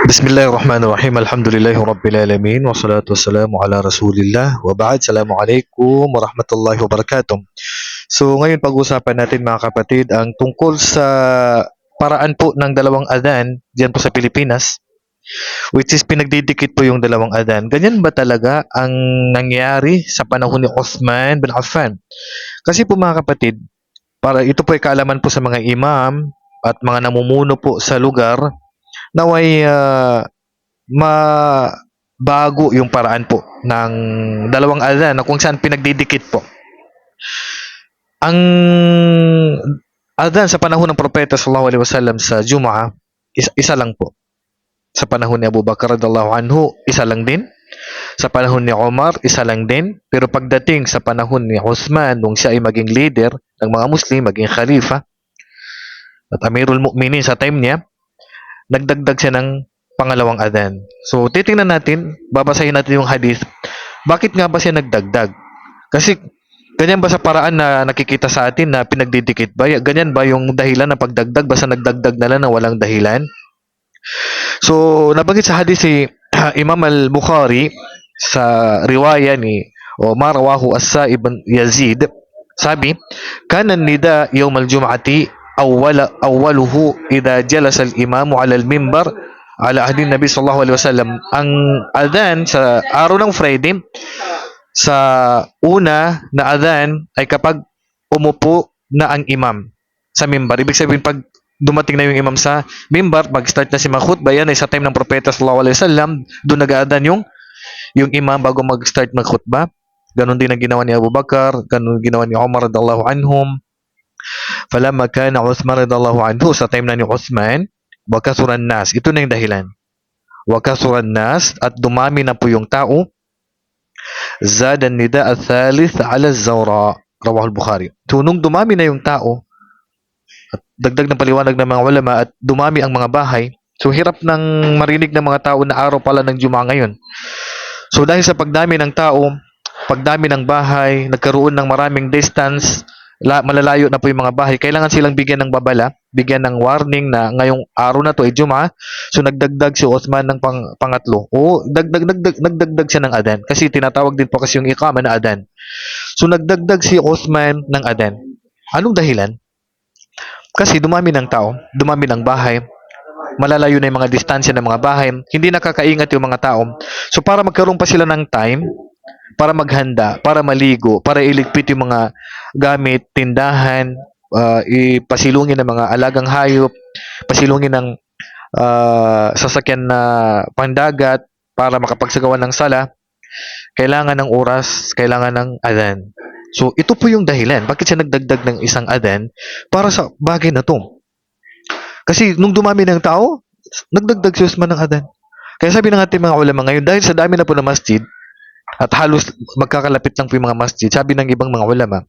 Bismillahirrahmanirrahim. Alhamdulillahi Rabbil Alamin. Wassalatu wassalamu ala Rasulillah. Wa ba'd. Assalamualaikum warahmatullahi wabarakatuh. So, ngayon pag-usapan natin mga kapatid ang tungkol sa paraan po ng dalawang adhan diyan po sa Pilipinas, which is pinagdidikit po yung dalawang adhan. Ganyan ba talaga ang nangyari sa panahon ni Uthman bin Affan? Kasi po mga kapatid, para ito po ay kaalaman po sa mga imam at mga namumuno po sa lugar naway mabago yung paraan po ng dalawang adhan na kung saan pinagdidikit po. Ang adhan sa panahon ng Propeta sallallahu alaihi wasallam sa Jumu'ah, isa lang po. Sa panahon ni Abu Bakar radhiyallahu anhu, isa lang din. Sa panahon ni Umar, isa lang din. Pero pagdating sa panahon ni Uthman, nung siya ay maging leader ng mga Muslim, maging khalifa, at Amirul Mu'minin sa time niya, nagdagdag siya ng pangalawang adhan. So, titingnan natin, babasahin natin yung hadith. Bakit nga ba siya nagdagdag? Kasi, ganyan ba sa paraan na nakikita sa atin na pinagdidikit ba? Ganyan ba yung dahilan ng pagdagdag? Basta nagdagdag na lang na walang dahilan? So, nabanggit sa hadith si Imam al-Bukhari sa riwaya ni Umar rawahu as-Sa'ib bin Yazid, sabi, kana nida yawm al-jum'ati awwaluhu idha jalasa al-imamu 'ala al-minbar ala ahdi Nabi sallallahu alaihi wasallam. Ang adhan sa araw ng Friday sa una na adhan ay kapag umupo na ang imam sa minbar. Ibig sabihin pag dumating na yung imam sa minbar, mag-start na si khutbah, yan ay sa time ng Propeta sallallahu alaihi wasallam, doon nag-aadhan yung imam bago mag-start mag-khutbah. Ganon din ang ginawa ni Abu Bakar, ganon ginawa ni Umar radhiyallahu anhum. Falamma kana Uthman radhiyallahu anhu, sa time na ni Uthman, wa kathuran nas. Ito na yung dahilan. Wa kathuran nas, at dumami na po yung tao. Zada nida al-thalith ala az-zawra, rawahu al-Bukhari. So nung dumami na yung tao, at dagdag ng paliwanag ng mga ulama, at dumami ang mga bahay, so hirap nang marinig ng mga tao na araw pala ng Juma'a ngayon. So dahil sa pagdami ng tao, pagdami ng bahay, nagkaroon ng maraming distance, malalayo na po yung mga bahay, kailangan silang bigyan ng babala, bigyan ng warning na ngayong araw na to ay Juma'a. So nagdagdag si Uthman ng pangatlo. O nagdagdag siya ng adhan kasi tinatawag din po kasi yung iqama na adhan. So nagdagdag si Uthman ng adhan. Anong dahilan? Kasi dumami ng tao, dumami ng bahay, malalayo na yung mga distansya ng mga bahay, hindi nakakaingat yung mga tao. So para magkaroon pa sila ng time, para maghanda, para maligo, para iligpit yung mga gamit, tindahan, ipasilungin ng mga alagang hayop, pasilungin ng sasakyan na pandagat para makapagsagawa ng sala, kailangan ng oras, kailangan ng adhan. So, ito po yung dahilan. Bakit siya nagdagdag ng isang adhan para sa bagay na to? Kasi nung dumami ng tao, nagdagdag si Uthman ng adhan. Kaya sabi ng ating mga ulama ngayon, dahil sa dami na po ng masjid, at halos magkakalapit lang po yung mga masjid, sabi ng ibang mga ulama,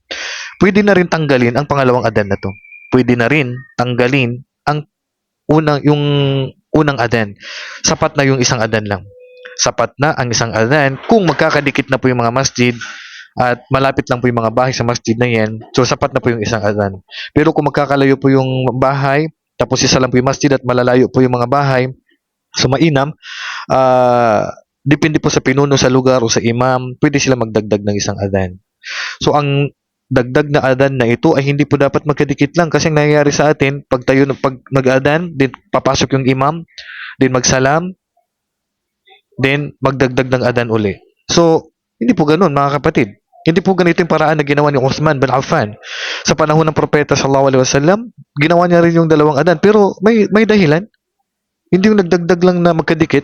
pwede na rin tanggalin ang pangalawang adhan na to. Pwede na rin tanggalin ang yung unang adhan. Sapat na yung isang adhan lang. Sapat na ang isang adhan kung magkakadikit na po yung mga masjid at malapit lang po yung mga bahay sa masjid na yan, so sapat na po yung isang adhan. Pero kung magkakalayo po yung bahay, tapos isa lang po yung masjid at malalayo po yung mga bahay, so mainam, depende po sa pinuno sa lugar o sa imam, pwede sila magdagdag ng isang adhan. So ang dagdag na adhan na ito ay hindi po dapat magkadikit lang, kasi ang nangyayari sa atin, pag nag-adhan, din papasok yung imam, din magsalam, then magdagdag ng adhan uli. So hindi po ganoon mga kapatid. Hindi po ganito yung paraan na ginawa ni Uthman bin Affan. Sa panahon ng Propeta sallallahu alaihi wasallam, ginawa niya rin yung dalawang adhan, pero may dahilan. Hindi yung nagdagdag lang na magkadikit.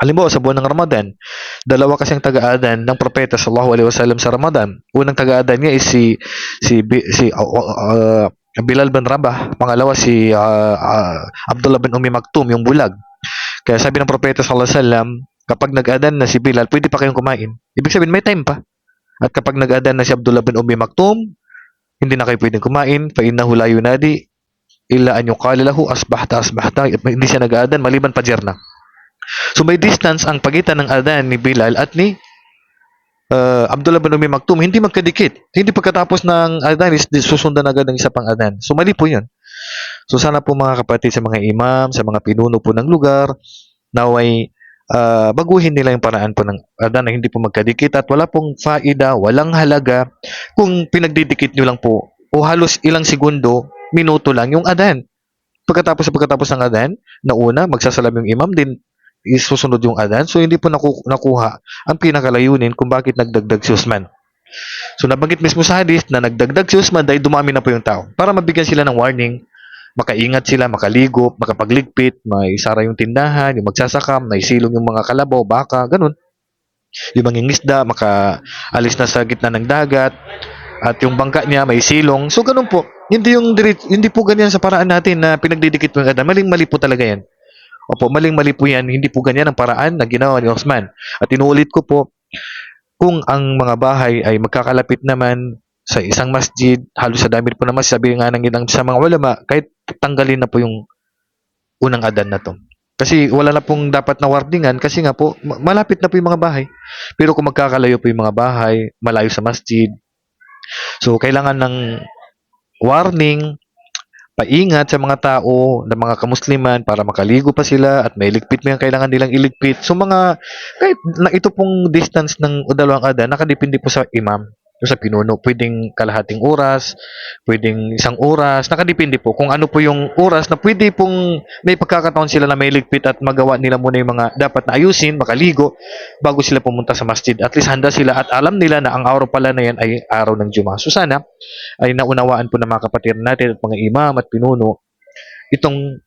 Halimbawa sa buwan ng Ramadan, dalawa kasing taga-adhan ng Propeta sallallahu alaihi wasallam sa Ramadan. Unang taga-adhan niya is si Bilal bin Rabah, pangalawa si Abdullah bin Maktum, yung bulag. Kaya sabi ng Propeta sallallahu alaihi wasallam, kapag nag-adhan na si Bilal, pwede pa kayong kumain. Ibig sabihin may time pa. At kapag nag-adhan na si Abdullah bin Maktum, hindi na kayo pwedeng kumain, fa innahu la yunadi illa an yuqala lahu asbahta. Hindi siya nag-adhan maliban fajr na. So may distance ang pagitan ng adhan ni Bilal at ni Abdullah bin Maktum, hindi magkadikit. Hindi pagkatapos ng adhan is susundan agad ng isa pang adhan. So mali po 'yun. So sana po mga kapatid, sa mga imam, sa mga pinuno po ng lugar, naway baguhin nila yung paraan po ng adan na hindi po magkadikit at wala pong faida, walang halaga kung pinagdidikit nyo lang po o halos ilang segundo, minuto lang yung adan. Pagkatapos ng adan, nauna, magsasalam yung imam din, isusunod yung adan. So, hindi po nakuha ang pinakalayunin kung bakit nagdagdag si Usman. So, nabanggit mismo sa hadith na nagdagdag si Usman dahil dumami na po yung tao. Para mabigyan sila ng warning, makaingat sila, makaligo, makapagligpit, may sara yung tindahan, yung magsasakam, naisilong yung mga kalabaw, baka, ganun. Yung mangingisda, makaalis na sa gitna ng dagat, at yung bangka niya may silong. So, ganun po. Hindi po ganyan sa paraan natin na pinagdidikit mo yung adan. Maling-mali po talaga yan. Opo, maling-mali po yan. Hindi po ganyan ang paraan na ginawa ni Osman. At inuulit ko po, kung ang mga bahay ay magkakalapit naman sa isang masjid, halos sa dami po naman, sabi nga ng ilang sa mga ulama, kahit tanggalin na po yung unang adan na to. Kasi wala na pong dapat na wardingan kasi nga po, malapit na po yung mga bahay. Pero kung magkakalayo po yung mga bahay, malayo sa masjid, so kailangan ng warning, paingat sa mga tao, ng mga kamusliman para makaligo pa sila at may ligpit mo yung kailangan nilang iligpit. So kahit na ito pong distance ng dalawang adan, nakadepende po sa imam, o sa pinuno. Pwedeng kalahating oras, pwedeng isang oras, nakadepende po kung ano po yung oras na pwede pong may pagkakataon sila na may ligpit at magawa nila muna yung mga dapat na ayusin, makaligo, bago sila pumunta sa masjid. At least handa sila at alam nila na ang araw pala na yan ay araw ng Juma'a. So sana, ay naunawaan po ng mga kapatid natin at mga imam at pinuno itong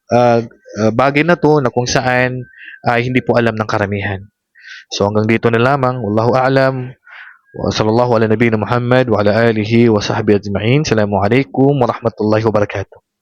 bagay na to na kung saan ay hindi po alam ng karamihan. So hanggang dito na lamang. Wallahu a'lam. Wa sallallahu ala nabiyina Muhammad wa ala alihi wa sahbihi ajma'in. Assalamualaikum warahmatullahi wabarakatuh.